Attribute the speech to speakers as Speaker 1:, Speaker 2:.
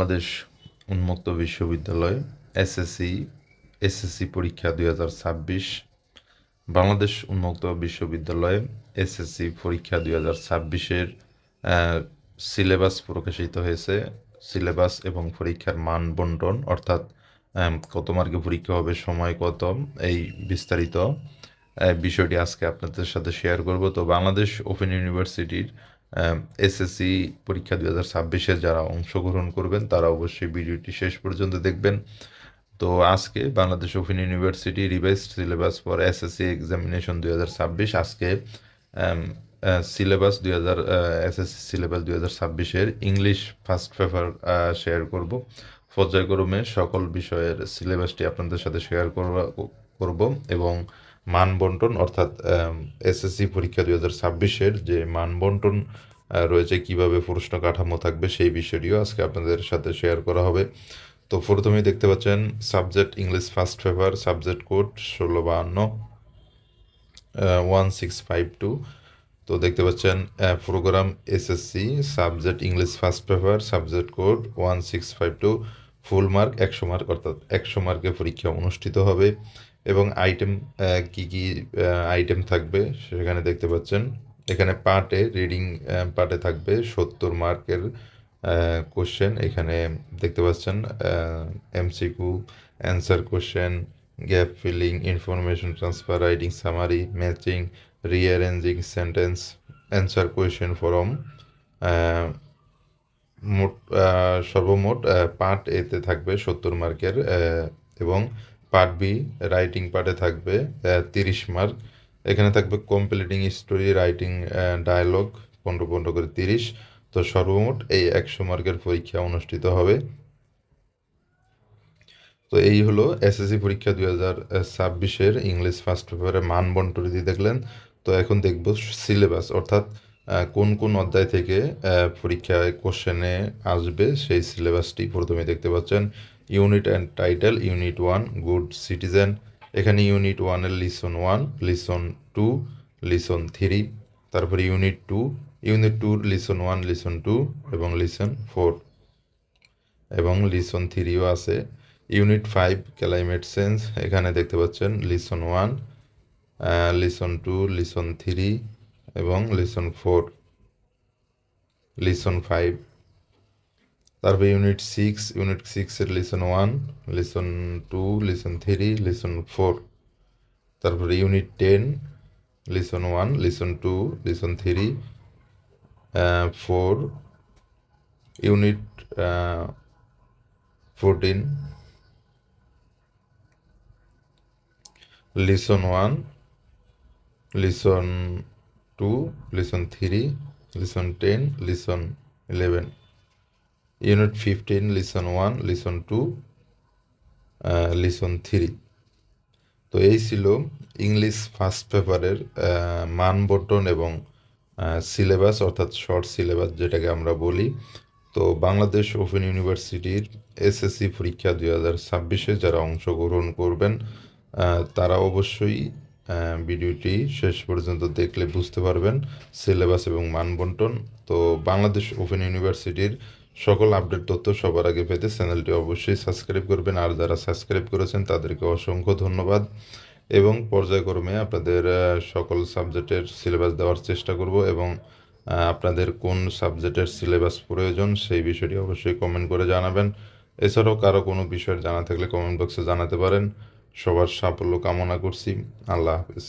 Speaker 1: বাংলাদেশ উন্মুক্ত বিশ্ববিদ্যালয় এসএসসি পরীক্ষা 2026। বাংলাদেশ উন্মুক্ত বিশ্ববিদ্যালয়ে এসএসসি পরীক্ষা 2026-এর সিলেবাস প্রকাশিত হয়েছে। সিলেবাস এবং পরীক্ষার মান বন্টন, অর্থাৎ কত মার্কে পরীক্ষা হবে, সময় কত, এই বিস্তারিত বিষয়টি আজকে আপনাদের সাথে শেয়ার করব। তো বাংলাদেশ ওপেন ইউনিভার্সিটির এসএসসি পরীক্ষা 2026-এ যারা অংশগ্রহণ করবেন তারা অবশ্যই ভিডিওটি শেষ পর্যন্ত দেখবেন। তো আজকে Bangladesh open university revised syllabus for SSC examination 2026, আজকে সিলেবাস এসএসসি সিলেবাস 2026-এর ইংলিশ ফার্স্ট পেপার শেয়ার করব। পর্যায়ক্রমে সকল বিষয়ের সিলেবাসটি আপনাদের সাথে শেয়ার করব এবং মান বন্টন, অর্থাৎ এসএসসি পরীক্ষা 2026-এর যে মান বন্টন রয়েছে, কিভাবে প্রশ্ন কাঠামো থাকবে, সেই বিষয়টিও আজকে আপনাদের সাথে শেয়ার করা হবে। তো প্রথমেই দেখতে পাচ্ছেন subject English first paper, subject code 1652 1652। তো দেখতে পাচ্ছেন program SSC subject English first paper, subject code 1652, full mark 100 mark, অর্থাৎ 100 মার্কের পরীক্ষা অনুষ্ঠিত হবে। এবং আইটেম কি কি আইটেম থাকবে সেখানে দেখতে পাচ্ছেন। এখানে পার্টে রিডিং পার্টে থাকবে 70 মার্কের কোশ্চেন। এখানে দেখতে পাচ্ছেন MCQ, answer question, gap filling, information transfer, writing summary, matching, rearranging sentence, answer question form. মোট সর্বমোট পার্ট এতে থাকবে 70 মার্কের, এবং পার্ট বি রাইটিং পার্টে থাকবে 30 মার্ক। এখানে থাকবে কমপ্লিটিং স্টোরি, রাইটিং ডায়ালগ 15 করে 30। তো সর্বমোট এই 100 মার্কের পরীক্ষা অনুষ্ঠিত হবে। তো এই হলো এসএসসি পরীক্ষা 2026-এর ইংলিশ ফার্স্ট পেপারের মান বন্টনটি দেখলেন। তো এখন দেখব সিলেবাস, অর্থাৎ কোন কোন অধ্যায় থেকে পরীক্ষায় কোশ্চেনে আসবে সেই সিলেবাসটি প্রথমে দেখতে পাচ্ছেন। Unit and title, unit 1 good citizen. এখানে ইউনিট 1-এর লিসন 1, লিসন 2, লিসন 3। তারপরে ইউনিট 2-র লিসন 1, লিসন 2 এবং লিসন 4, এবং লিসন 3ও আছে। ইউনিট 5 ক্লাইমেট চেঞ্জ, এখানে দেখতে পাচ্ছেন লিসন 1, লিসন 2, লিসন 3 এবং লিসন 4, লিসন 5। তারপরে ইউনিট 6-এর লিসন 1, লিসন 2, লিসন 3, লিসন 4। তারপরে unit 10 lesson 1, lesson 2, lesson 3, 4। Unit 14 lesson 1, lesson 2, lesson 3, lesson 10, lesson 11। Unit 15 lesson 1, lesson 2, lesson 3। তো এই ছিল ইংলিশ ফার্স্ট পেপারের মান বন্টন এবং সিলেবাস, অর্থাৎ শর্ট সিলেবাস যেটাকে আমরা বলি। তো বাংলাদেশ ওপেন ইউনিভার্সিটির এসএসসি পরীক্ষা 2026-এ যারা অংশগ্রহণ করবেন তারা অবশ্যই ভিডিওটি শেষ পর্যন্ত দেখলে বুঝতে পারবেন সিলেবাস এবং মান বন্টন। তো বাংলাদেশ ওপেন ইউনিভার্সিটির সকল আপডেট তথ্য সবার আগে পেতে চ্যানেলটি অবশ্যই সাবস্ক্রাইব করবেন, আর যারা সাবস্ক্রাইব করেছেন তাদেরকে অসংখ্য ধন্যবাদ। এবং পর্যায়ক্রমে আপনাদের সকল সাবজেক্টের সিলেবাস দেওয়ার চেষ্টা করব, এবং আপনাদের কোন সাবজেক্টের সিলেবাস প্রয়োজন সেই বিষয়টি অবশ্যই কমেন্ট করে জানাবেন। এছাড়াও কারো কোনো বিষয়ের জানা থাকলে কমেন্ট বক্সে জানাতে পারেন। সবার সাফল্য কামনা করছি। আল্লাহ হাফিজ।